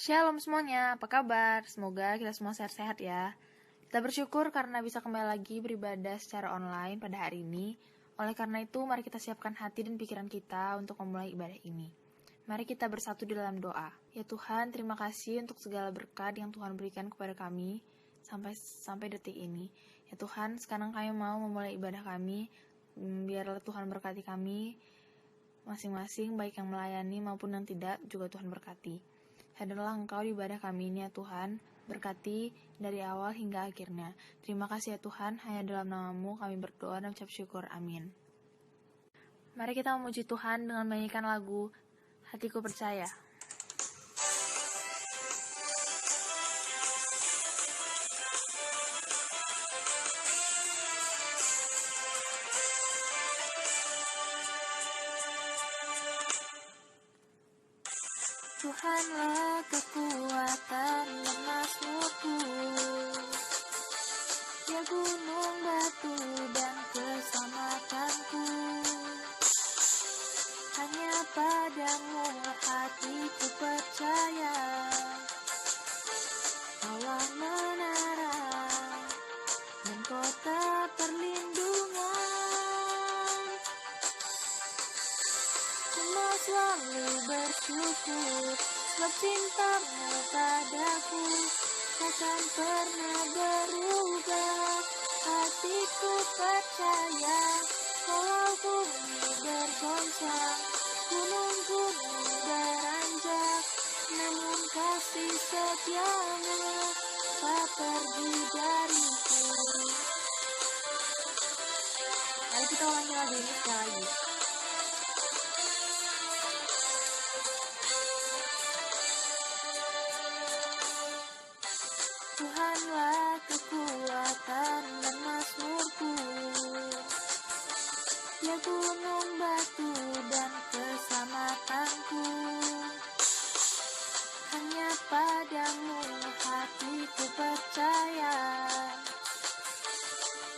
Shalom semuanya, apa kabar? Semoga kita semua sehat-sehat ya. Kita bersyukur karena bisa kembali lagi beribadah secara online pada hari ini. Oleh karena itu, mari kita siapkan hati dan pikiran kita untuk memulai ibadah ini. Mari kita bersatu di dalam doa. Ya Tuhan, terima kasih untuk segala berkat yang Tuhan berikan kepada kami sampai detik ini. Ya Tuhan, sekarang kami mau memulai ibadah kami. Biarlah Tuhan berkati kami masing-masing, baik yang melayani maupun yang tidak, juga Tuhan berkati. Hadirlah Engkau di ibadah kami ini ya Tuhan, berkati dari awal hingga akhirnya. Terima kasih ya Tuhan, hanya dalam nama-Mu kami berdoa dan ucap syukur, amin. Mari kita memuji Tuhan dengan menyanyikan lagu Hatiku Percaya. Tuhanlah kekuatan dan mazmurku, ya gunung batu dan keselamatanku. Hanya padamu hatiku percaya, Allah menara dan kota perlindungan. Ku mau selalu bersyukur sebab cintamu padaku takkan pernah berubah. Hatiku percaya walau bumi bergoncang, gunung-gunung beranjak, namun kasih setiamu tak pergi dariku. Mari kita ulangi lagu ini sekali lagi. Tuhanlah kekuatan dan mazmurku, ya gunung batu dan keselamatanku. Hanya padamu hatiku percaya,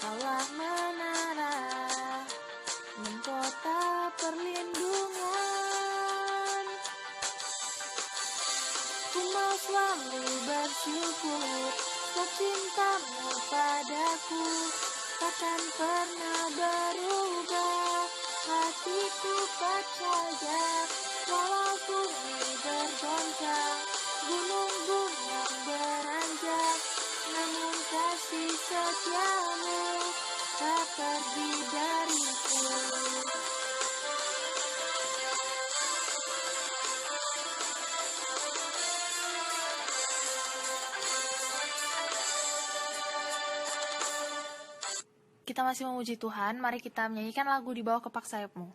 Allah menara dan kota perlindungan. Ku mau selalu bersyukur sebab cintamu padaku takkan pernah berubah. Hatiku percaya walau bumi bergoncang, gunung-gunung beranjak, namun kasih setiamu tak pergi dariku. Kita masih memuji Tuhan, mari kita menyanyikan lagu Di Bawah Kepak Sayap-Mu.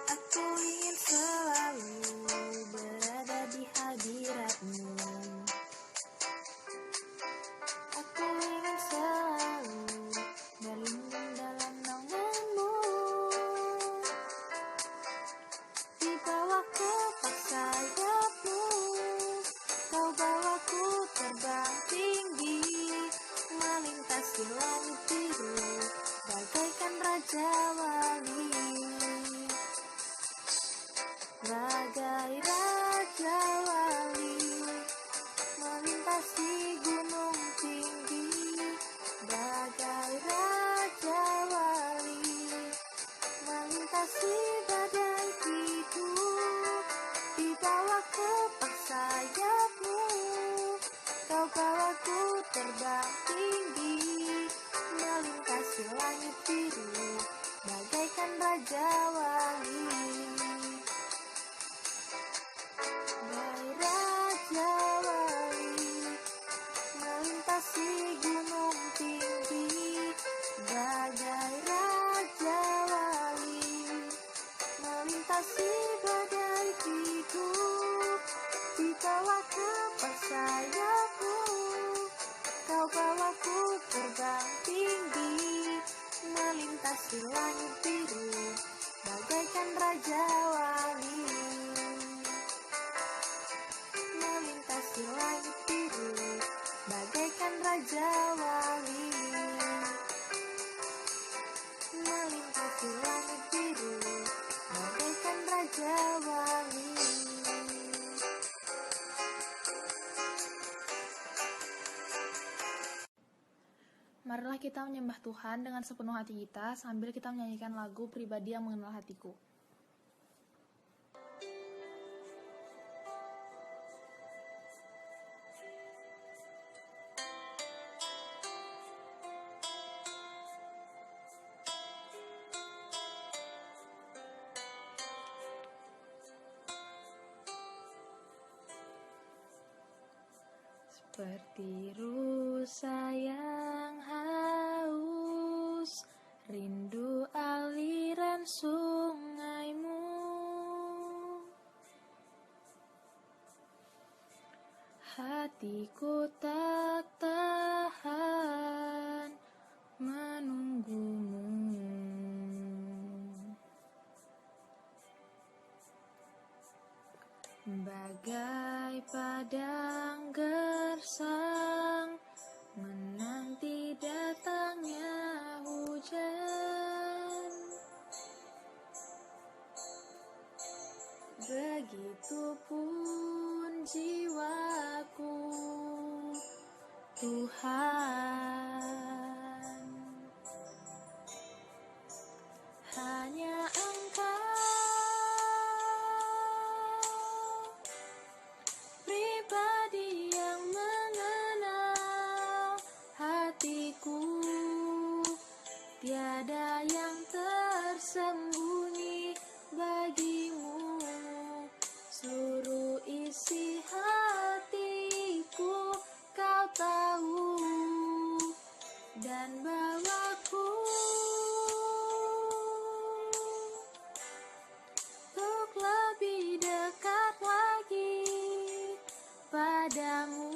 Aku ingin selalu berada di hadirat-Mu. Aku ingin selalu berlindung dalam naungan-Mu. Di bawah kepak sayap-Mu, Kau bawaku terbang tinggi, melintasi langit biru, bagaikan Raja Wali. Bagai Raja Wali, melintasi gunung tinggi. Bagai Raja Wali, melintasi badai hidup. Di bawah kepak sayap-Mu, Kau bawaku terbang tinggi, melintasi langit biru, bagaikan Raja Wali. Bagai Raja Wali, melintasi gunung tinggi. Bagai Raja Wali, melintasi badai hidup. Di bawah kepak sayap-Mu, Kau bawaku terbang tinggi, melintasi Marilah kita menyembah Tuhan dengan sepenuh hati kita sambil kita menyanyikan lagu Pribadi yang Mengenal Hatiku. Seperti rusa yang haus, rindu aliran sungaimu. Hatiku tak tahan menunggumu. Bagai padang gersang menanti datangnya hujan, begitupun jiwaku, Tuhan. Hanya Engkau pribadi yang mengenal hatiku, tiada yang tersembunyi bagimu. Seluruh isi hatiku Kau tahu, dan bawaku untuk lebih dekat lagi padamu,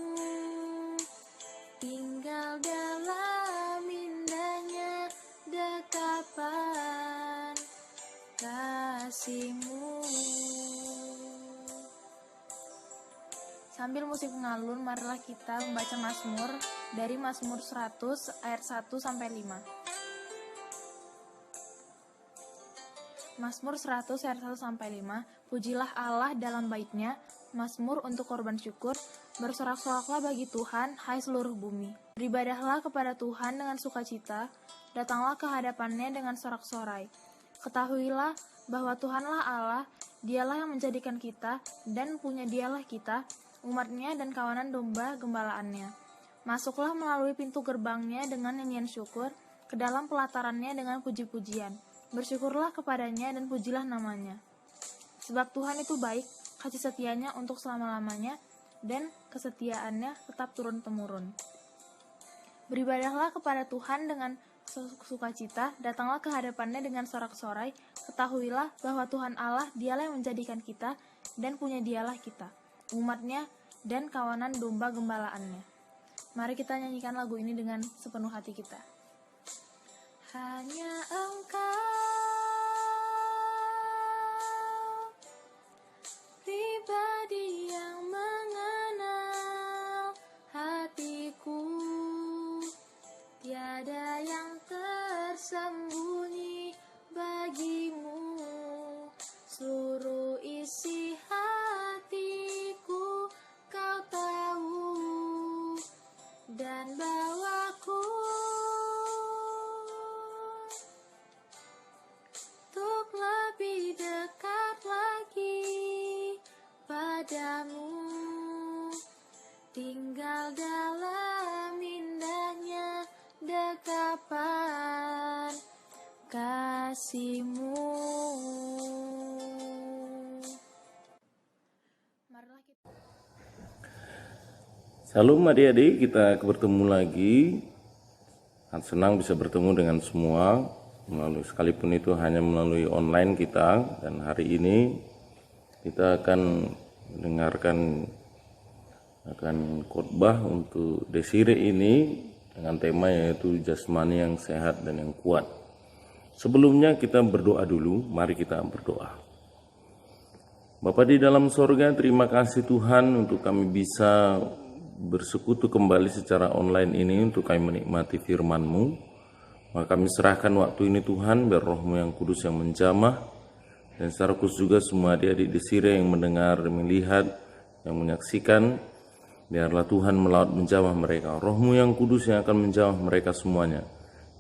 tinggal dalam indahnya dekapan kasih-Mu. Sambil musik mengalun, marilah kita membaca Mazmur dari Mazmur 100 ayat 1 sampai 5. Mazmur 100 ayat 1 sampai 5. Pujilah Allah dalam bait-Nya, Mazmur untuk korban syukur. Bersorak-soraklah bagi Tuhan, hai seluruh bumi. Beribadahlah kepada Tuhan dengan sukacita, datanglah ke hadapan-Nya dengan sorak-sorai. Ketahuilah bahwa Tuhanlah Allah, Dialah yang menjadikan kita, dan punya Dialah kita, umat-Nya dan kawanan domba gembalaannya. Masuklah melalui pintu gerbang-Nya dengan nyanyian syukur, ke dalam pelataran-Nya dengan puji-pujian. Bersyukurlah kepada-Nya dan pujilah nama-Nya. Sebab Tuhan itu baik, kasih setia-Nya untuk selama-lamanya, dan kesetiaan-Nya tetap turun-temurun. Beribadahlah kepada Tuhan dengan sukacita, datanglah ke hadapan-Nya dengan sorak-sorai. Ketahuilah bahwa Tuhan Allah, Dialah yang menjadikan kita, dan punya Dialah kita, umat-Nya dan kawanan domba gembalaannya. Mari kita nyanyikan lagu ini dengan sepenuh hati kita. Hanya Engkau pribadi yang mengenal hatiku, tiada yang tersembunyi bagimu. Seluruh isi hatiku Kau tahu, dan bawaku untuk lebih dekat lagi padamu, tinggal dalam indahnya dekapan kasih-Mu. Salam adik-adik, kita bertemu lagi. Sangat senang bisa bertemu dengan semua, sekalipun itu hanya melalui online kita. Dan hari ini kita akan mendengarkan khotbah untuk Desire ini dengan tema yaitu jasmani yang sehat dan yang kuat. Sebelumnya kita berdoa dulu, mari kita berdoa. Bapa di dalam sorga, terima kasih Tuhan untuk kami bisa bersekutu kembali secara online ini untuk kami menikmati firman-Mu. Maka kami serahkan waktu ini Tuhan, biar Roh-Mu yang kudus yang menjamah, dan secara khusus juga semua adik-adik Desire yang mendengar, melihat, yang menyaksikan, Biarlah Tuhan melaut menjamah mereka. Roh-Mu yang kudus yang akan menjamah mereka semuanya.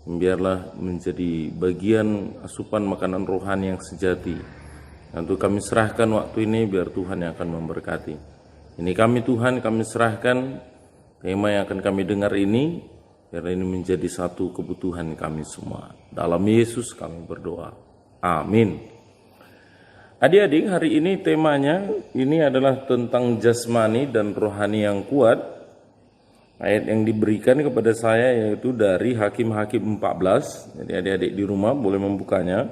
Biarlah menjadi bagian asupan makanan rohani yang sejati. Untuk kami serahkan waktu ini, biar Tuhan yang akan memberkati. Ini kami Tuhan, kami serahkan tema yang akan kami dengar ini, biar ini menjadi satu kebutuhan kami semua. Dalam Yesus kami berdoa. Amin. Adik-adik, hari ini temanya ini adalah tentang jasmani dan rohani yang kuat. Ayat yang diberikan kepada saya yaitu dari Hakim-Hakim 14. Jadi adik-adik di rumah boleh membukanya.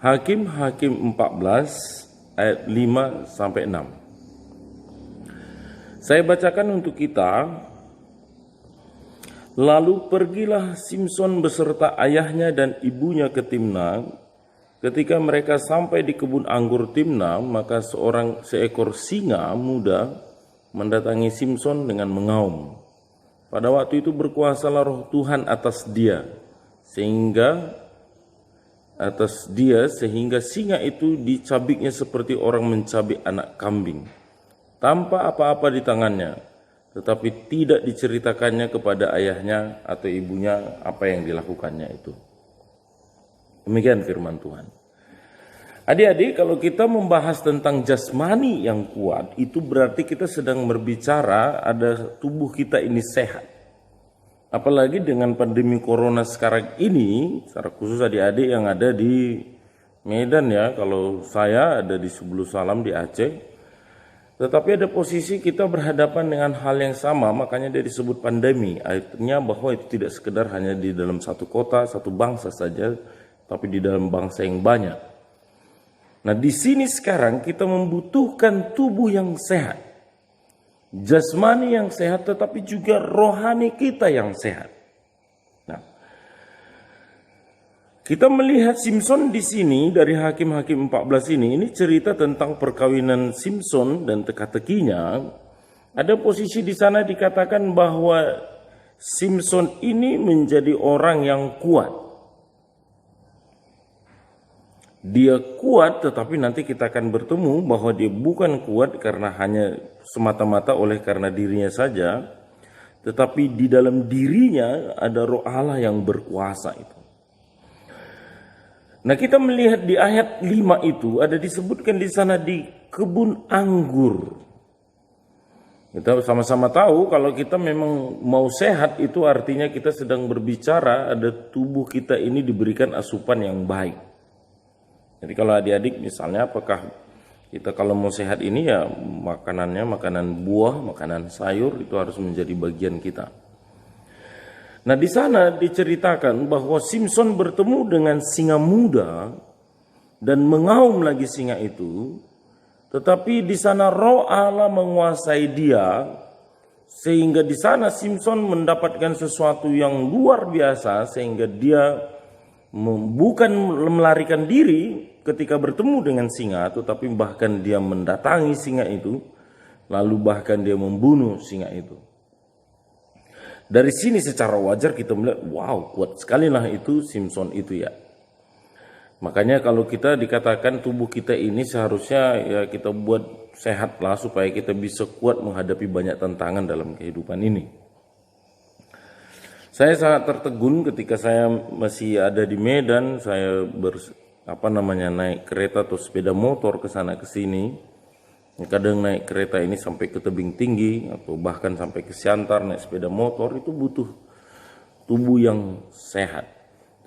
Hakim-Hakim 14 ayat 5 sampai 6. Saya bacakan untuk kita. Lalu pergilah Simson beserta ayahnya dan ibunya ke Timna. Ketika mereka sampai di kebun anggur Timna, maka seekor singa muda mendatangi Simson dengan mengaum. Pada waktu itu berkuasalah roh Tuhan atas dia, sehingga singa itu dicabiknya seperti orang mencabik anak kambing, tanpa apa-apa di tangannya, tetapi tidak diceritakannya kepada ayahnya atau ibunya apa yang dilakukannya itu. Demikian firman Tuhan. Adik-adik, kalau kita membahas tentang jasmani yang kuat, itu berarti kita sedang berbicara ada tubuh kita ini sehat. Apalagi dengan pandemi corona sekarang ini, secara khusus adik-adik yang ada di Medan ya, kalau saya ada di Sebulu Salam di Aceh. Tetapi ada posisi kita berhadapan dengan hal yang sama, makanya dia disebut pandemi. Artinya bahwa itu tidak sekedar hanya di dalam satu kota, satu bangsa saja, tapi di dalam bangsa yang banyak. Nah, di sini sekarang kita membutuhkan tubuh yang sehat. Jasmani yang sehat, tetapi juga rohani kita yang sehat. Nah, kita melihat Simson di sini dari Hakim-Hakim 14 ini cerita tentang perkawinan Simson dan teka-tekinya. Ada posisi di sana dikatakan bahwa Simson ini menjadi orang yang kuat. Dia kuat, tetapi nanti kita akan bertemu bahwa dia bukan kuat karena hanya semata-mata oleh karena dirinya saja, tetapi di dalam dirinya ada roh Allah yang berkuasa itu. Nah, kita melihat di ayat 5 itu ada disebutkan di sana di kebun anggur. Kita sama-sama tahu kalau kita memang mau sehat itu artinya kita sedang berbicara ada tubuh kita ini diberikan asupan yang baik. Jadi kalau adik-adik misalnya apakah kita kalau mau sehat ini ya makanannya makanan buah, makanan sayur itu harus menjadi bagian kita. Nah, di sana diceritakan bahwa Simson bertemu dengan singa muda dan mengaum lagi singa itu, tetapi di sana roh Allah menguasai dia sehingga di sana Simson mendapatkan sesuatu yang luar biasa sehingga dia bukan melarikan diri ketika bertemu dengan singa, tetapi bahkan dia mendatangi singa itu, lalu bahkan dia membunuh singa itu. Dari sini secara wajar kita melihat, wow, kuat sekali lah itu Simson itu ya. Makanya kalau kita dikatakan tubuh kita ini seharusnya ya kita buat sehat lah supaya kita bisa kuat menghadapi banyak tantangan dalam kehidupan ini. Saya sangat tertegun ketika saya masih ada di Medan, saya naik kereta atau sepeda motor ke sana ke sini. Kadang naik kereta ini sampai ke tebing tinggi atau bahkan sampai ke Siantar naik sepeda motor itu butuh tubuh yang sehat.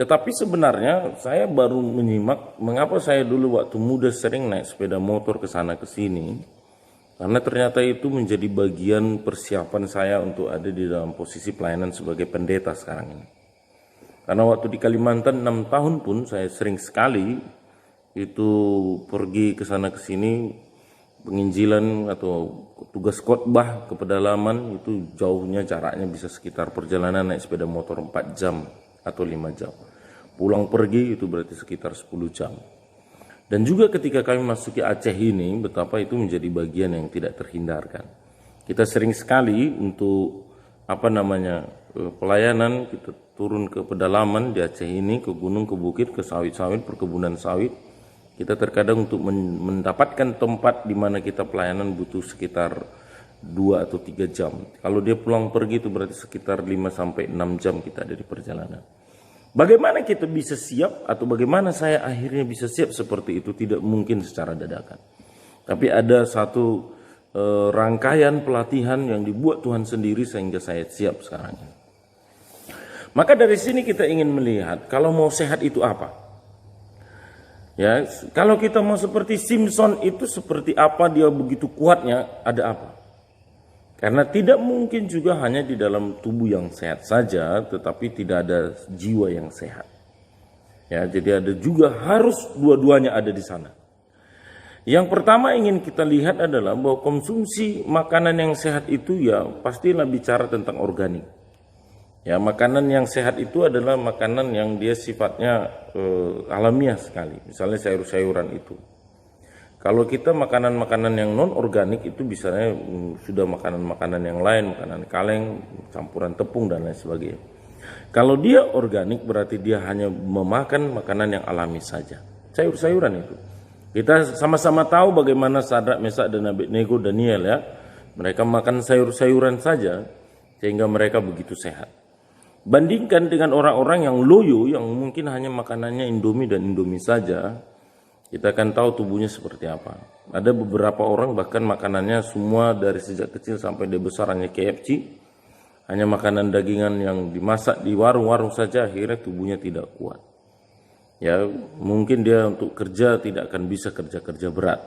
Tetapi sebenarnya saya baru menyimak mengapa saya dulu waktu muda sering naik sepeda motor ke sana ke sini. Karena ternyata itu menjadi bagian persiapan saya untuk ada di dalam posisi pelayanan sebagai pendeta sekarang ini. Karena waktu di Kalimantan 6 tahun pun saya sering sekali itu pergi ke sana ke sini penginjilan atau tugas khotbah ke pedalaman itu jauhnya jaraknya bisa sekitar perjalanan naik sepeda motor 4 jam atau 5 jam. Pulang pergi itu berarti sekitar 10 jam. Dan juga ketika kami masuki Aceh ini, betapa itu menjadi bagian yang tidak terhindarkan. Kita sering sekali untuk pelayanan, kita turun ke pedalaman di Aceh ini, ke gunung, ke bukit, ke sawit-sawit, perkebunan sawit. Kita terkadang untuk mendapatkan tempat di mana kita pelayanan butuh sekitar 2 atau 3 jam. Kalau dia pulang pergi itu berarti sekitar 5 sampai 6 jam kita ada di perjalanan. Bagaimana kita bisa siap atau bagaimana saya akhirnya bisa siap seperti itu? Tidak mungkin secara dadakan. Tapi ada satu rangkaian pelatihan yang dibuat Tuhan sendiri sehingga saya siap sekarang ini. Maka dari sini kita ingin melihat kalau mau sehat itu apa? Ya, kalau kita mau seperti Simpson itu seperti apa dia begitu kuatnya, ada apa? Karena tidak mungkin juga hanya di dalam tubuh yang sehat saja, tetapi tidak ada jiwa yang sehat. Ya, jadi ada juga harus dua-duanya ada di sana. Yang pertama ingin kita lihat adalah bahwa konsumsi makanan yang sehat itu ya pastilah bicara tentang organik. Ya, makanan yang sehat itu adalah makanan yang dia sifatnya alamiah sekali. Misalnya sayur-sayuran itu. Kalau kita makanan-makanan yang non organik itu biasanya sudah makanan-makanan yang lain, makanan kaleng, campuran tepung dan lain sebagainya. Kalau dia organik berarti dia hanya memakan makanan yang alami saja. Sayur-sayuran itu. Kita sama-sama tahu bagaimana Sadrak, Mesak dan Abednego, Daniel ya. Mereka makan sayur-sayuran saja sehingga mereka begitu sehat. Bandingkan dengan orang-orang yang loyo yang mungkin hanya makanannya Indomie dan Indomie saja, kita akan tahu tubuhnya seperti apa. Ada beberapa orang bahkan makanannya semua dari sejak kecil sampai dia besar hanya KFC, hanya makanan dagingan yang dimasak di warung-warung saja, akhirnya tubuhnya tidak kuat. Ya, mungkin dia untuk kerja tidak akan bisa kerja-kerja berat.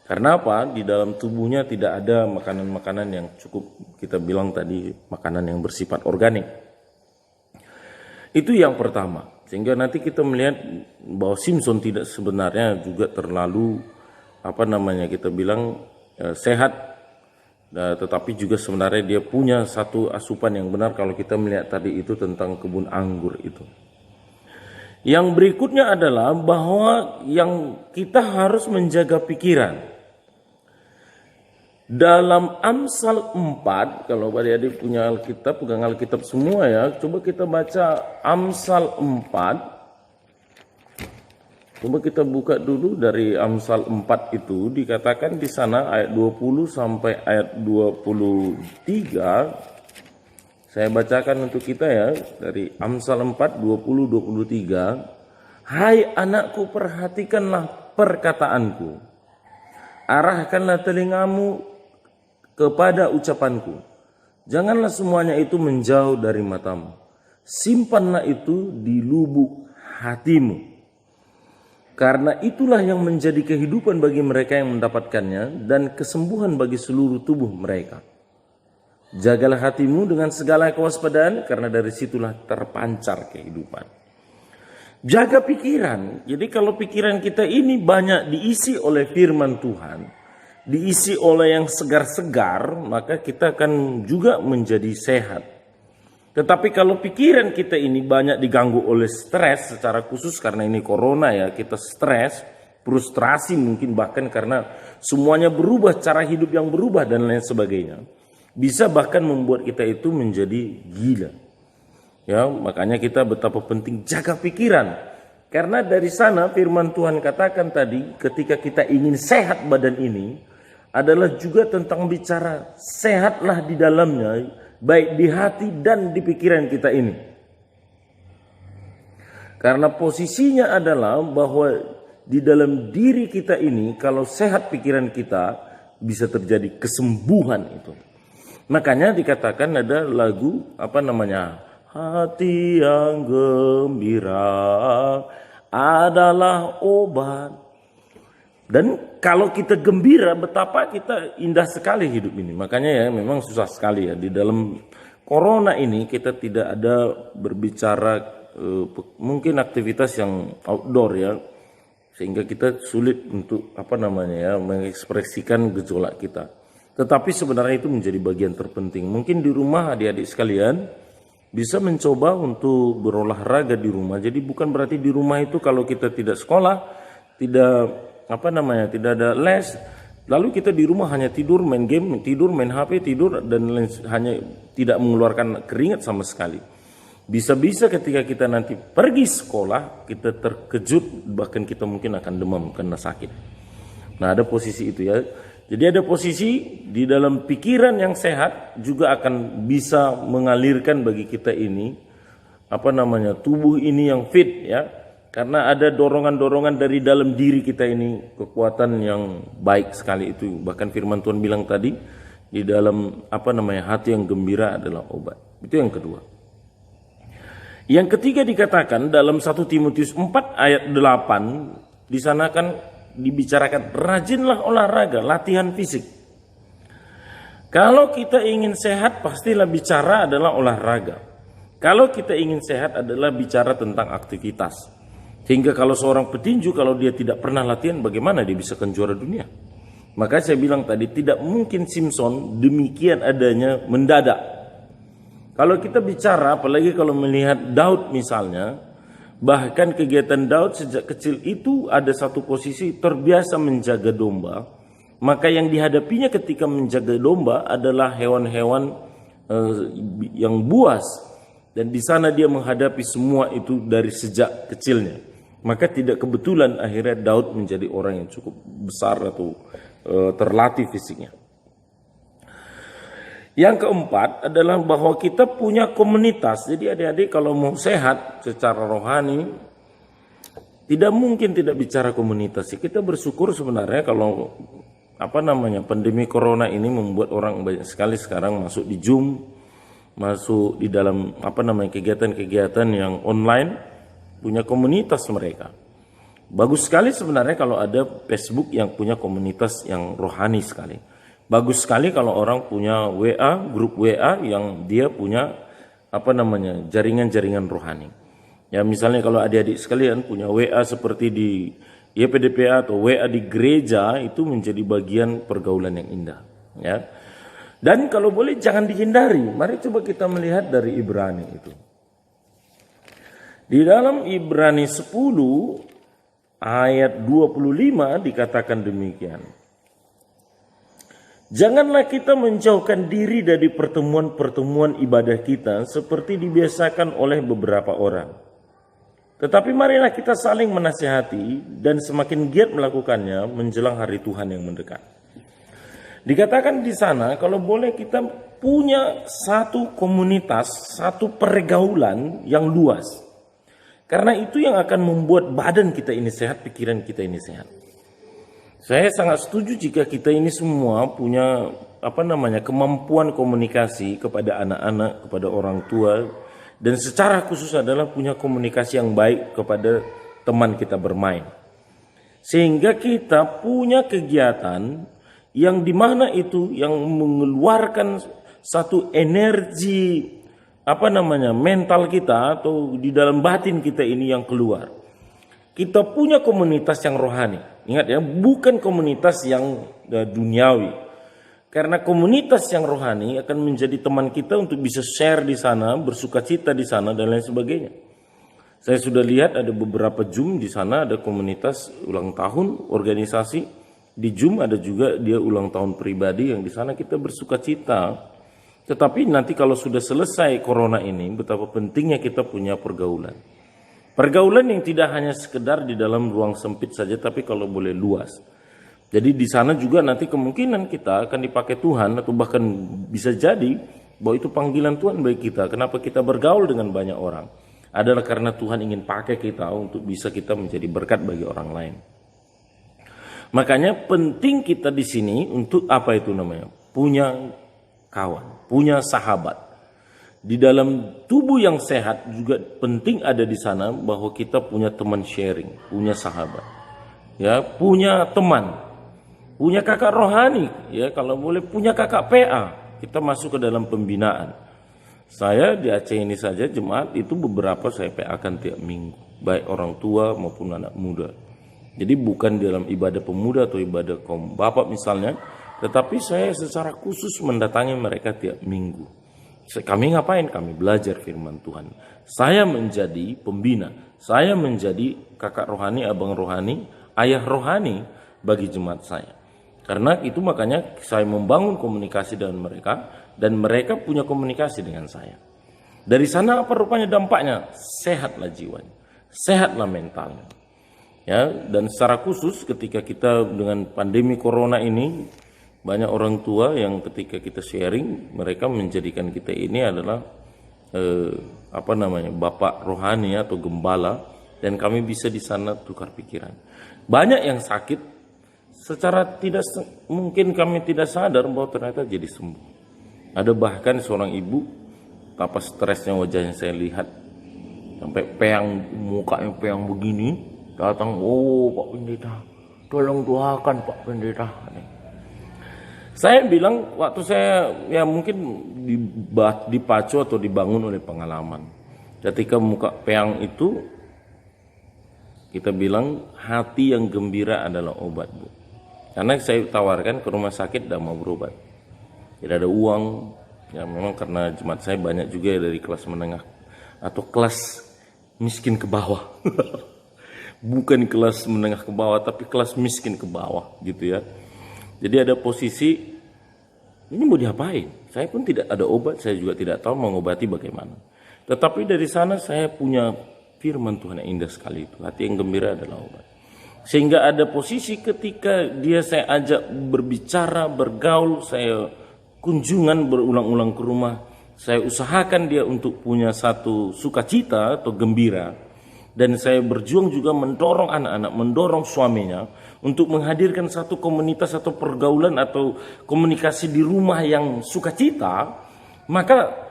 Karena apa? Di dalam tubuhnya tidak ada makanan-makanan yang cukup kita bilang tadi makanan yang bersifat organik. Itu yang pertama. Sehingga nanti kita melihat bahwa Simpson tidak sebenarnya juga terlalu kita bilang sehat, tetapi juga sebenarnya dia punya satu asupan yang benar kalau kita melihat tadi itu tentang kebun anggur itu. Yang berikutnya adalah bahwa yang kita harus menjaga pikiran. Dalam Amsal 4, kalau adik-adik punya Alkitab, pegang Alkitab semua ya, coba kita baca Amsal 4. Coba kita buka dulu dari Amsal 4 itu, dikatakan di sana ayat 20 sampai ayat 23. Saya bacakan untuk kita ya, dari Amsal 4, 20-23. Hai anakku, perhatikanlah perkataanku. Arahkanlah telingamu kepada ucapanku. Janganlah semuanya itu menjauh dari matamu. Simpanlah itu di lubuk hatimu. Karena itulah yang menjadi kehidupan bagi mereka yang mendapatkannya dan kesembuhan bagi seluruh tubuh mereka. Jagalah hatimu dengan segala kewaspadaan karena dari situlah terpancar kehidupan. Jaga pikiran. Jadi kalau pikiran kita ini banyak diisi oleh firman Tuhan, diisi oleh yang segar-segar, maka kita akan juga menjadi sehat. Tetapi kalau pikiran kita ini banyak diganggu oleh stres, secara khusus karena ini corona ya, kita stres, frustrasi mungkin bahkan karena semuanya berubah, cara hidup yang berubah dan lain sebagainya. Bisa bahkan membuat kita itu menjadi gila. Ya, makanya kita betapa penting jaga pikiran. Karena dari sana firman Tuhan katakan tadi, ketika kita ingin sehat badan ini, adalah juga tentang bicara sehatlah di dalamnya, baik di hati dan di pikiran kita ini. Karena posisinya adalah bahwa di dalam diri kita ini, kalau sehat pikiran kita, bisa terjadi kesembuhan itu. Makanya dikatakan ada lagu hati yang gembira adalah obat. Dan kalau kita gembira, betapa kita indah sekali hidup ini. Makanya ya memang susah sekali ya. Di dalam corona ini kita tidak ada berbicara mungkin aktivitas yang outdoor ya. Sehingga kita sulit untuk mengekspresikan gejolak kita. Tetapi sebenarnya itu menjadi bagian terpenting. Mungkin di rumah adik-adik sekalian bisa mencoba untuk berolahraga di rumah. Jadi bukan berarti di rumah itu kalau kita tidak sekolah, tidak ada les, lalu kita di rumah hanya tidur, main game, tidur, main HP, tidur dan hanya tidak mengeluarkan keringat sama sekali. Bisa-bisa ketika kita nanti pergi sekolah, kita terkejut, bahkan kita mungkin akan demam karena sakit. Nah, ada posisi itu ya. Jadi ada posisi di dalam pikiran yang sehat juga akan bisa mengalirkan bagi kita ini tubuh ini yang fit ya. Karena ada dorongan-dorongan dari dalam diri kita ini, kekuatan yang baik sekali itu. Bahkan firman Tuhan bilang tadi, di dalam hati yang gembira adalah obat. Itu yang kedua. Yang ketiga dikatakan dalam 1 Timotius 4 ayat 8, di sana kan dibicarakan rajinlah olahraga, latihan fisik. Kalau kita ingin sehat, pastilah bicara adalah olahraga. Kalau kita ingin sehat adalah bicara tentang aktivitas. Sehingga kalau seorang petinju, kalau dia tidak pernah latihan, bagaimana dia bisa juara dunia? Maka saya bilang tadi, tidak mungkin Simpson demikian adanya mendadak. Kalau kita bicara, apalagi kalau melihat Daud misalnya, bahkan kegiatan Daud sejak kecil itu ada satu posisi terbiasa menjaga domba. Maka yang dihadapinya ketika menjaga domba adalah hewan-hewan yang buas. Dan di sana dia menghadapi semua itu dari sejak kecilnya. Maka tidak kebetulan akhirnya Daud menjadi orang yang cukup besar atau terlatih fisiknya. Yang keempat adalah bahwa kita punya komunitas. Jadi adik-adik kalau mau sehat secara rohani, tidak mungkin tidak bicara komunitas. Kita bersyukur sebenarnya kalau pandemi corona ini membuat orang banyak sekali sekarang masuk di Zoom, masuk di dalam kegiatan-kegiatan yang online, punya komunitas mereka. Bagus sekali sebenarnya kalau ada Facebook yang punya komunitas yang rohani sekali. Bagus sekali kalau orang punya WA, grup WA yang dia punya jaringan-jaringan rohani. Ya misalnya kalau adik-adik sekalian punya WA seperti di YPDPA atau WA di gereja, itu menjadi bagian pergaulan yang indah. Ya. Dan kalau boleh jangan dihindari. Mari coba kita melihat dari Ibrani itu. Di dalam Ibrani 10 ayat 25 dikatakan demikian. Janganlah kita menjauhkan diri dari pertemuan-pertemuan ibadah kita seperti dibiasakan oleh beberapa orang. Tetapi marilah kita saling menasihati dan semakin giat melakukannya menjelang hari Tuhan yang mendekat. Dikatakan di sana kalau boleh kita punya satu komunitas, satu pergaulan yang luas. Karena itu yang akan membuat badan kita ini sehat, pikiran kita ini sehat. Saya sangat setuju jika kita ini semua punya kemampuan komunikasi kepada anak-anak, kepada orang tua, dan secara khusus adalah punya komunikasi yang baik kepada teman kita bermain. Sehingga kita punya kegiatan yang dimana itu yang mengeluarkan satu energi mental kita atau di dalam batin kita ini yang keluar. Kita punya komunitas yang rohani. Ingat ya, bukan komunitas yang duniawi. Karena komunitas yang rohani akan menjadi teman kita untuk bisa share di sana, bersukacita di sana dan lain sebagainya. Saya sudah lihat ada beberapa Zoom di sana, ada komunitas ulang tahun organisasi. Di Zoom ada juga dia ulang tahun pribadi yang di sana kita bersukacita. Tetapi nanti kalau sudah selesai corona ini, betapa pentingnya kita punya pergaulan. Pergaulan yang tidak hanya sekedar di dalam ruang sempit saja, tapi kalau boleh luas. Jadi di sana juga nanti kemungkinan kita akan dipakai Tuhan, atau bahkan bisa jadi bahwa itu panggilan Tuhan bagi kita. Kenapa kita bergaul dengan banyak orang? Adalah karena Tuhan ingin pakai kita untuk bisa kita menjadi berkat bagi orang lain. Makanya penting kita di sini untuk punya kawan, punya sahabat. Di dalam tubuh yang sehat juga penting ada di sana bahwa kita punya teman sharing, punya sahabat. Ya, punya teman, punya kakak rohani, ya kalau boleh punya kakak PA. Kita masuk ke dalam pembinaan. Saya di Aceh ini saja jemaat itu beberapa saya PA-kan tiap minggu, baik orang tua maupun anak muda. Jadi bukan dalam ibadah pemuda atau ibadah kaum bapak misalnya, tetapi saya secara khusus mendatangi mereka tiap minggu. Kami ngapain? Kami belajar firman Tuhan. Saya menjadi pembina. Saya menjadi kakak rohani, abang rohani, ayah rohani bagi jemaat saya. Karena itu makanya saya membangun komunikasi dengan mereka. Dan mereka punya komunikasi dengan saya. Dari sana apa rupanya dampaknya? Sehatlah jiwanya. Sehatlah mentalnya. Ya, dan secara khusus ketika kita dengan pandemi corona ini, banyak orang tua yang ketika kita sharing, mereka menjadikan kita ini adalah bapak rohani atau gembala, dan kami bisa di sana tukar pikiran. Banyak yang sakit secara mungkin kami tidak sadar bahwa ternyata jadi sembuh. Ada bahkan seorang ibu, apa stresnya wajahnya saya lihat, sampai mukanya peang begini, datang, oh Pak Pendeta, tolong doakan Pak Pendeta. Saya bilang waktu saya mungkin dipacu atau dibangun oleh pengalaman. Ketika muka peang itu, kita bilang hati yang gembira adalah obat, Bu. Karena saya tawarkan ke rumah sakit dan mau berobat. Tidak ada uang, ya memang karena jemaat saya banyak juga dari kelas menengah atau kelas miskin ke bawah. Bukan kelas menengah ke bawah, tapi kelas miskin ke bawah gitu ya. Jadi ada posisi, ini mau diapain? Saya pun tidak ada obat, saya juga tidak tahu mengobati bagaimana. Tetapi dari sana saya punya firman Tuhan yang indah sekali itu. Hati yang gembira adalah obat. Sehingga ada posisi ketika saya ajak berbicara, bergaul, saya kunjungan berulang-ulang ke rumah. Saya usahakan dia untuk punya satu sukacita atau gembira. Dan saya berjuang juga mendorong anak-anak, mendorong suaminya untuk menghadirkan satu komunitas atau pergaulan atau komunikasi di rumah yang sukacita. Maka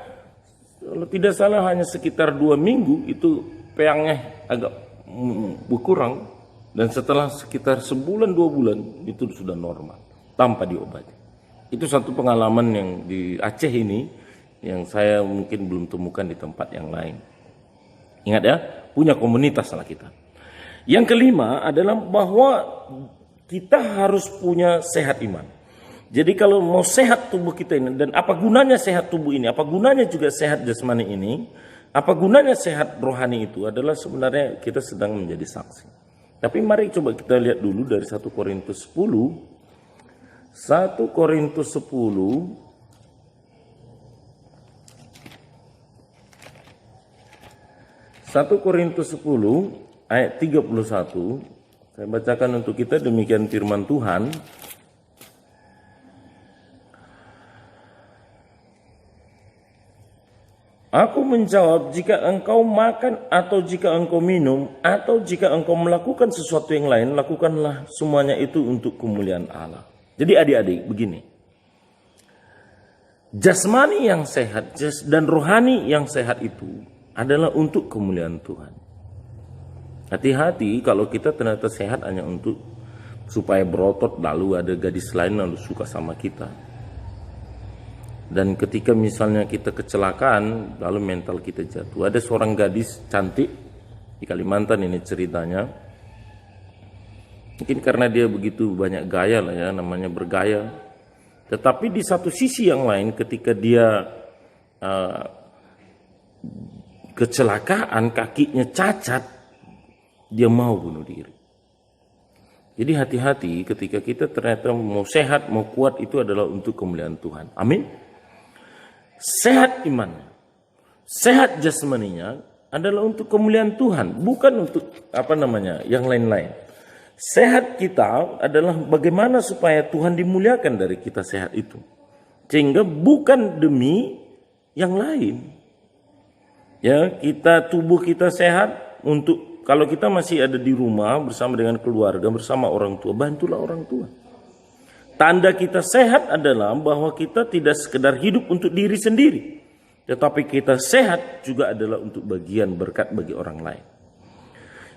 kalau tidak salah hanya sekitar 2 minggu itu peangnya agak berkurang. Dan setelah sekitar sebulan 2 bulan itu sudah normal tanpa diobati. Itu satu pengalaman yang di Aceh ini yang saya mungkin belum temukan di tempat yang lain. Ingat ya, punya komunitas lah kita. Yang kelima adalah bahwa kita harus punya sehat iman. Jadi kalau mau sehat tubuh kita ini, dan apa gunanya sehat tubuh ini, apa gunanya juga sehat jasmani ini, apa gunanya sehat rohani itu adalah sebenarnya kita sedang menjadi saksi. Tapi mari coba kita lihat dulu dari 1 Korintus 10. 1 Korintus 10 1 Korintus 10 ayat 31, saya bacakan untuk kita, demikian firman Tuhan. Aku menjawab, jika engkau makan atau jika engkau minum atau jika engkau melakukan sesuatu yang lain, lakukanlah semuanya itu untuk kemuliaan Allah. Jadi adik-adik begini, jasmani yang sehat dan rohani yang sehat itu adalah untuk kemuliaan Tuhan. Hati-hati kalau kita ternyata sehat hanya untuk supaya berotot, lalu ada gadis lain lalu suka sama kita. Dan ketika misalnya kita kecelakaan, lalu mental kita jatuh. Ada seorang gadis cantik di Kalimantan, ini ceritanya. Mungkin karena dia begitu banyak gaya lah ya, namanya bergaya. Tetapi di satu sisi yang lain ketika dia kecelakaan, kakinya cacat, dia mau bunuh diri. Jadi hati-hati ketika kita ternyata mau sehat, mau kuat, itu adalah untuk kemuliaan Tuhan. Amin. Sehat imannya, sehat jasmaninya adalah untuk kemuliaan Tuhan, bukan untuk yang lain-lain. Sehat kita adalah bagaimana supaya Tuhan dimuliakan dari kita sehat itu. Sehingga bukan demi yang lain. Ya, tubuh kita sehat untuk, kalau kita masih ada di rumah bersama dengan keluarga, bersama orang tua, bantulah orang tua. Tanda kita sehat adalah bahwa kita tidak sekedar hidup untuk diri sendiri, tetapi kita sehat juga adalah untuk bagian berkat bagi orang lain.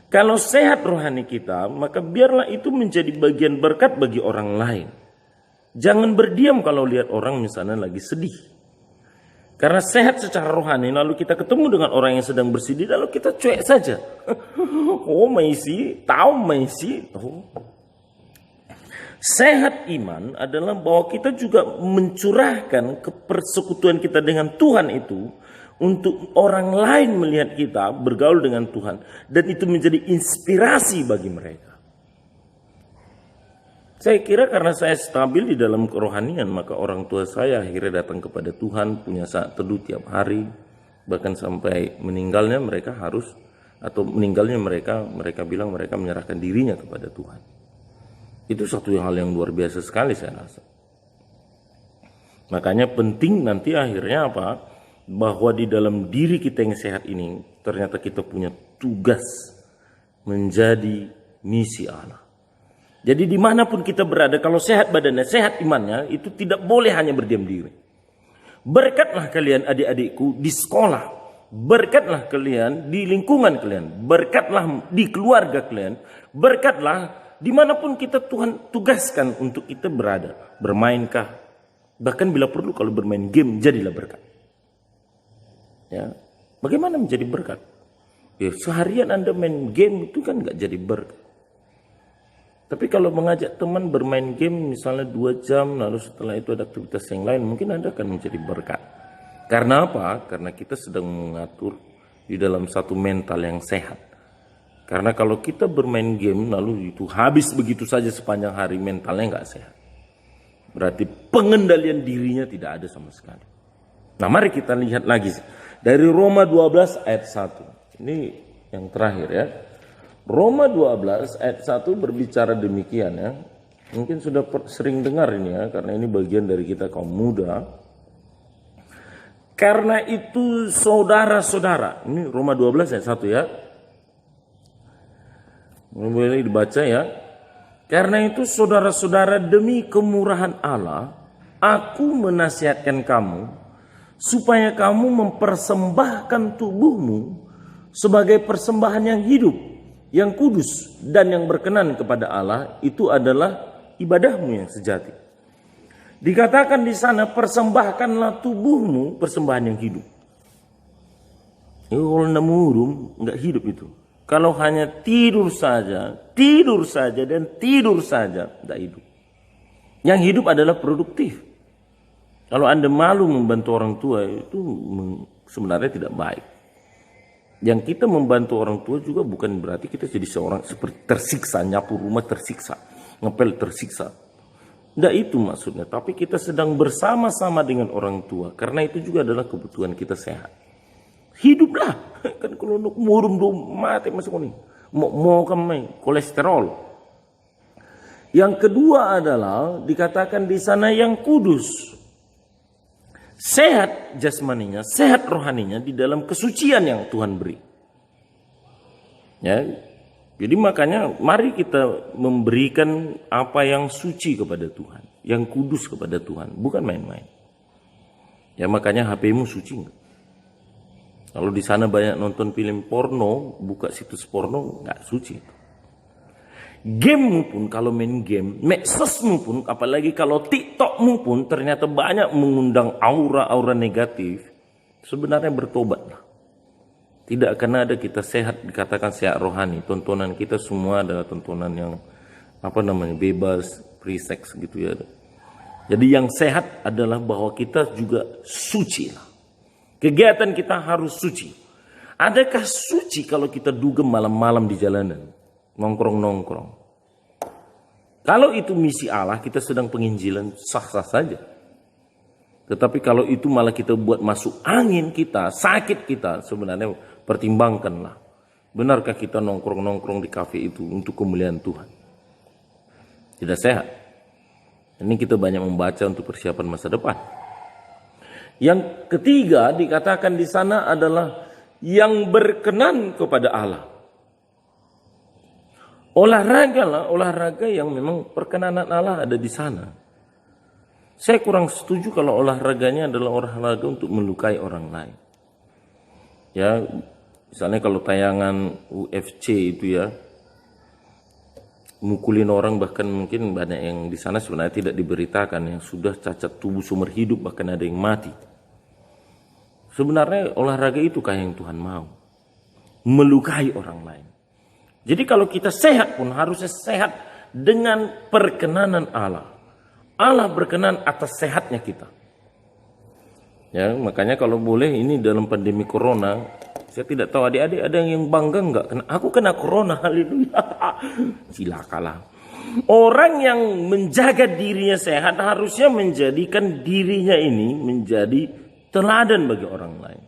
Kalau sehat rohani kita, maka biarlah itu menjadi bagian berkat bagi orang lain. Jangan berdiam kalau lihat orang misalnya lagi sedih. Karena sehat secara rohani, lalu kita ketemu dengan orang yang sedang bersedih, lalu kita cuek saja. Oh, maisi, tahu maisi. Oh. Sehat iman adalah bahwa kita juga mencurahkan kepersekutuan kita dengan Tuhan itu untuk orang lain melihat kita bergaul dengan Tuhan, dan itu menjadi inspirasi bagi mereka. Saya kira karena saya stabil di dalam kerohanian, maka orang tua saya akhirnya datang kepada Tuhan, punya saat teduh tiap hari, bahkan sampai meninggalnya mereka bilang mereka menyerahkan dirinya kepada Tuhan. Itu satu hal yang luar biasa sekali saya rasa. Makanya penting nanti akhirnya apa? Bahwa di dalam diri kita yang sehat ini ternyata kita punya tugas menjadi misi Allah. Jadi dimanapun kita berada, kalau sehat badannya, sehat imannya, itu tidak boleh hanya berdiam diri. Berkatlah kalian adik-adikku di sekolah, berkatlah kalian di lingkungan kalian, berkatlah di keluarga kalian, berkatlah dimanapun kita Tuhan tugaskan untuk kita berada. Bermainkah? Bahkan bila perlu kalau bermain game, jadilah berkat. Ya, bagaimana menjadi berkat? Ya, seharian Anda main game itu kan nggak jadi berkat. Tapi kalau mengajak teman bermain game misalnya 2 jam, lalu setelah itu ada aktivitas yang lain, mungkin Anda akan menjadi berkat. Karena apa? Karena kita sedang mengatur di dalam satu mental yang sehat. Karena kalau kita bermain game lalu itu habis begitu saja sepanjang hari, mentalnya nggak sehat. Berarti pengendalian dirinya tidak ada sama sekali. Nah, mari kita lihat lagi dari Roma 12 ayat 1. Ini yang terakhir ya. Roma 12 ayat 1 berbicara demikian ya. Mungkin sudah sering dengar ini ya, karena ini bagian dari kita kaum muda. Karena itu saudara-saudara, ini Roma 12 ayat 1 ya. Boleh dibaca ya. Karena itu saudara-saudara, demi kemurahan Allah, aku menasihatkan kamu supaya kamu mempersembahkan tubuhmu sebagai persembahan yang hidup, yang kudus dan yang berkenan kepada Allah. Itu adalah ibadahmu yang sejati. Dikatakan di sana, persembahkanlah tubuhmu persembahan yang hidup. Kalau namurung nggak hidup itu. Kalau hanya tidur saja dan tidur saja, nggak hidup. Yang hidup adalah produktif. Kalau Anda malu membantu orang tua, itu sebenarnya tidak baik. Yang kita membantu orang tua juga bukan berarti kita jadi seorang seperti tersiksa, nyapu rumah tersiksa, ngepel tersiksa. Tidak itu maksudnya, tapi kita sedang bersama-sama dengan orang tua. Karena itu juga adalah kebutuhan kita sehat. Hiduplah, kan kalau nuk murum mati masuk ini, mau kami kolesterol. Yang kedua adalah dikatakan di sana yang kudus, sehat jasmaninya, sehat rohaninya di dalam kesucian yang Tuhan beri. Ya, jadi makanya mari kita memberikan apa yang suci kepada Tuhan, yang kudus kepada Tuhan, bukan main-main. Ya makanya HP-mu suci nggak? Kalau di sana banyak nonton film porno, buka situs porno, nggak suci. Gamemu pun kalau main game, medsosmu pun, apalagi kalau TikTokmu pun ternyata banyak mengundang aura-aura negatif, sebenarnya bertobatlah. Tidak akan ada kita sehat, dikatakan sehat rohani. Tontonan kita semua adalah tontonan yang bebas, free sex gitu ya. Jadi yang sehat adalah bahwa kita juga suci lah. Kegiatan kita harus suci. Adakah suci kalau kita dugem malam-malam di jalanan? Nongkrong-nongkrong. Kalau itu misi Allah, kita sedang penginjilan, sah-sah saja. Tetapi kalau itu malah kita buat masuk angin kita, sakit kita, sebenarnya pertimbangkanlah. Benarkah kita nongkrong-nongkrong di kafe itu untuk kemuliaan Tuhan? Tidak sehat. Ini kita banyak membaca untuk persiapan masa depan. Yang ketiga dikatakan di sana adalah yang berkenan kepada Allah. Olahraga yang memang perkenanan Allah ada di sana. Saya kurang setuju kalau olahraganya adalah olahraga untuk melukai orang lain. Ya, misalnya kalau tayangan UFC itu ya, mukulin orang, bahkan mungkin banyak yang di sana sebenarnya tidak diberitakan, yang sudah cacat tubuh seumur hidup, bahkan ada yang mati. Sebenarnya olahraga itu kayak yang Tuhan mau, melukai orang lain. Jadi kalau kita sehat pun harusnya sehat dengan perkenanan Allah. Allah berkenan atas sehatnya kita. Ya, makanya kalau boleh ini dalam pandemi corona, saya tidak tahu adik-adik ada yang bangga enggak? Aku kena corona, haleluya. Silakanlah. Orang yang menjaga dirinya sehat harusnya menjadikan dirinya ini menjadi teladan bagi orang lain.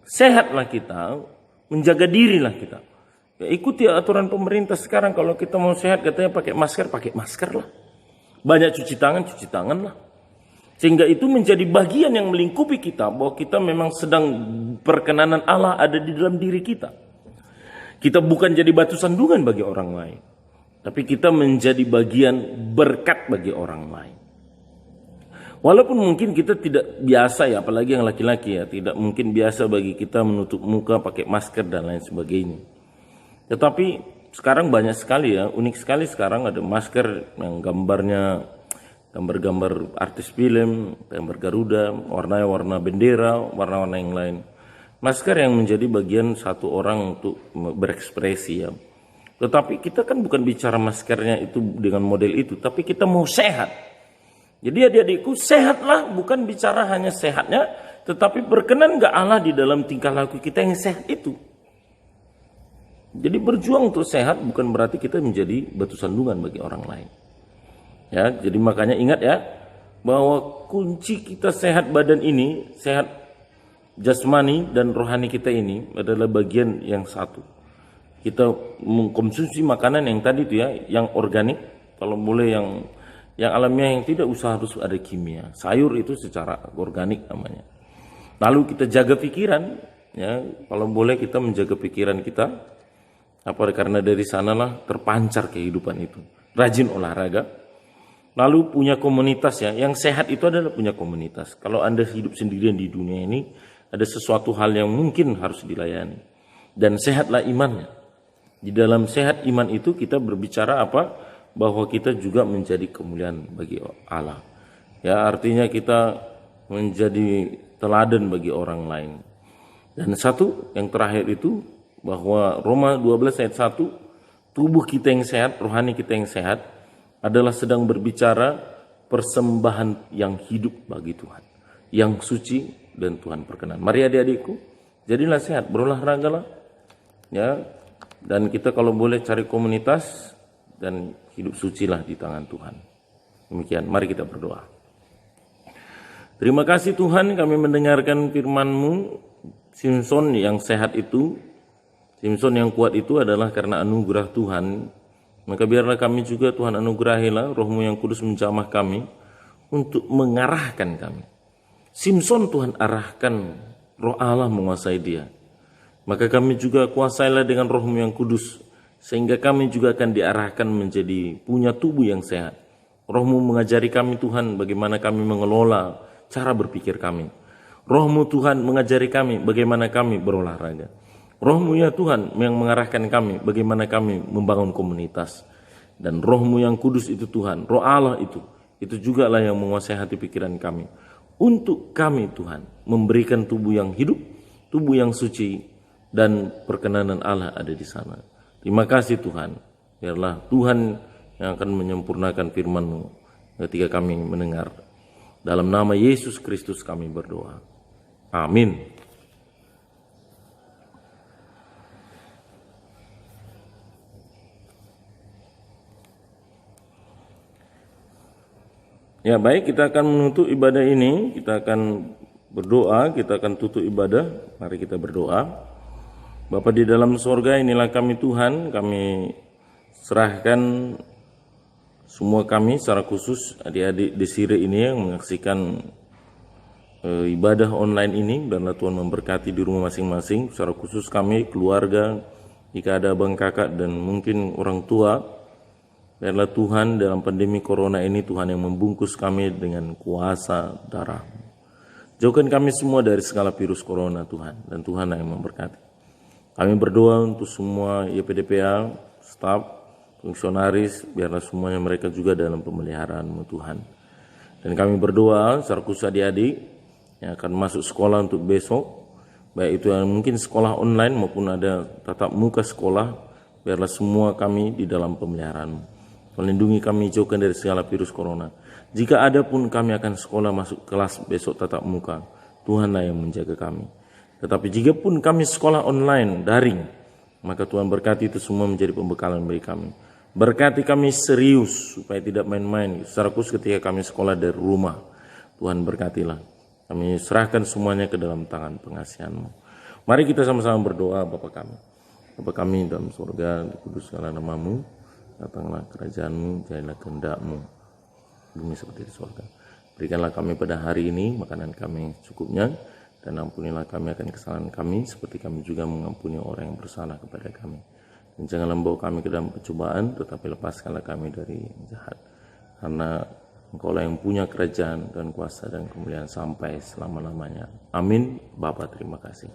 Sehatlah kita, menjaga dirilah kita. Ya, ikuti aturan pemerintah sekarang, kalau kita mau sehat katanya pakai masker lah. Banyak cuci tangan lah. Sehingga itu menjadi bagian yang melingkupi kita, bahwa kita memang sedang perkenanan Allah ada di dalam diri kita. Kita bukan jadi batu sandungan bagi orang lain, tapi kita menjadi bagian berkat bagi orang lain. Walaupun mungkin kita tidak biasa ya, apalagi yang laki-laki ya, tidak mungkin biasa bagi kita menutup muka pakai masker dan lain sebagainya. Tetapi sekarang banyak sekali ya, unik sekali sekarang ada masker yang gambarnya gambar-gambar artis film, gambar Garuda, warna-warna bendera, warna-warna yang lain. Masker yang menjadi bagian satu orang untuk berekspresi ya. Tetapi kita kan bukan bicara maskernya itu dengan model itu, tapi kita mau sehat. Jadi adik-adikku, sehatlah, bukan bicara hanya sehatnya, tetapi berkenan gak Allah di dalam tingkah laku kita yang sehat itu. Jadi berjuang untuk sehat bukan berarti kita menjadi batu sandungan bagi orang lain. Ya, jadi makanya ingat ya, bahwa kunci kita sehat badan ini, sehat jasmani dan rohani kita ini adalah bagian yang satu. Kita mengkonsumsi makanan yang tadi itu ya, yang organik, kalau boleh yang alamiah, yang tidak usah harus ada kimia. Sayur itu secara organik namanya. Lalu kita jaga pikiran, ya, kalau boleh kita menjaga pikiran kita. Karena dari sanalah terpancar kehidupan itu. Rajin olahraga. Lalu punya komunitas ya. Yang sehat itu adalah punya komunitas. Kalau Anda hidup sendirian di dunia ini, ada sesuatu hal yang mungkin harus dilayani. Dan sehatlah imannya. Di dalam sehat iman itu kita berbicara apa? Bahwa kita juga menjadi kemuliaan bagi Allah. Ya, artinya kita menjadi teladan bagi orang lain. Dan satu yang terakhir itu bahwa Roma 12 ayat 1, tubuh kita yang sehat, rohani kita yang sehat adalah sedang berbicara persembahan yang hidup bagi Tuhan, yang suci dan Tuhan perkenan. Mari adik-adikku, jadilah sehat, berolahragalah ya, dan kita kalau boleh cari komunitas dan hidup sucilah di tangan Tuhan. Demikian, mari kita berdoa. Terima kasih Tuhan, kami mendengarkan firman-Mu. Simson yang sehat itu, Simson yang kuat itu adalah karena anugerah Tuhan. Maka biarlah kami juga Tuhan anugerahilah Roh-Mu yang kudus menjamah kami untuk mengarahkan kami. Simson Tuhan arahkan, Roh Allah menguasai dia. Maka kami juga kuasailah dengan Roh-Mu yang kudus, sehingga kami juga akan diarahkan menjadi punya tubuh yang sehat. Roh-Mu mengajari kami Tuhan bagaimana kami mengelola cara berpikir kami. Roh-Mu Tuhan mengajari kami bagaimana kami berolahraga. Roh-Mu ya Tuhan yang mengarahkan kami bagaimana kami membangun komunitas. Dan Roh-Mu yang kudus itu Tuhan, Roh Allah itu juga lah yang menguasai hati pikiran kami. Untuk kami Tuhan memberikan tubuh yang hidup, tubuh yang suci, dan perkenanan Allah ada di sana. Terima kasih Tuhan, biarlah Tuhan yang akan menyempurnakan firman-Mu ketika kami mendengar. Dalam nama Yesus Kristus kami berdoa. Amin. Ya baik, kita akan menutup ibadah ini, kita akan berdoa, kita akan tutup ibadah. Mari kita berdoa. Bapa di dalam sorga, inilah kami Tuhan, kami serahkan semua kami secara khusus adik-adik Desire ini yang menyaksikan ibadah online ini. Biarlah Tuhan memberkati di rumah masing-masing, secara khusus kami, keluarga, jika ada abang kakak dan mungkin orang tua. Biarlah Tuhan dalam pandemi corona ini Tuhan yang membungkus kami dengan kuasa darah. Jauhkan kami semua dari segala virus corona Tuhan, dan Tuhan yang memberkati. Kami berdoa untuk semua YPDPA, staf, fungsionaris, biarlah semuanya mereka juga dalam pemeliharaan-Mu Tuhan. Dan kami berdoa secara khusus adik-adik yang akan masuk sekolah untuk besok, baik itu yang mungkin sekolah online maupun ada tatap muka sekolah, biarlah semua kami di dalam pemeliharaan-Mu. Melindungi kami, jauhkan dari segala virus corona. Jika ada pun kami akan sekolah masuk kelas besok tatap muka, Tuhanlah yang menjaga kami. Tetapi jika pun kami sekolah online, daring, maka Tuhan berkati itu semua menjadi pembekalan bagi kami. Berkati kami serius, supaya tidak main-main, secara khusus ketika kami sekolah dari rumah. Tuhan berkatilah. Kami serahkan semuanya ke dalam tangan pengasihan-Mu. Mari kita sama-sama berdoa, Bapa kami. Bapa kami dalam surga, dikuduskanlah nama-Mu. Datanglah kerajaan-Mu, jadilah kehendak-Mu, bumi seperti di surga. Berikanlah kami pada hari ini makanan kami cukupnya, dan ampunilah kami akan kesalahan kami, seperti kami juga mengampuni orang yang bersalah kepada kami. Dan janganlah membawa kami ke dalam pencobaan, tetapi lepaskanlah kami dari yang jahat. Karena Engkaulah yang punya kerajaan dan kuasa dan kemuliaan sampai selama-lamanya. Amin. Bapa, terima kasih.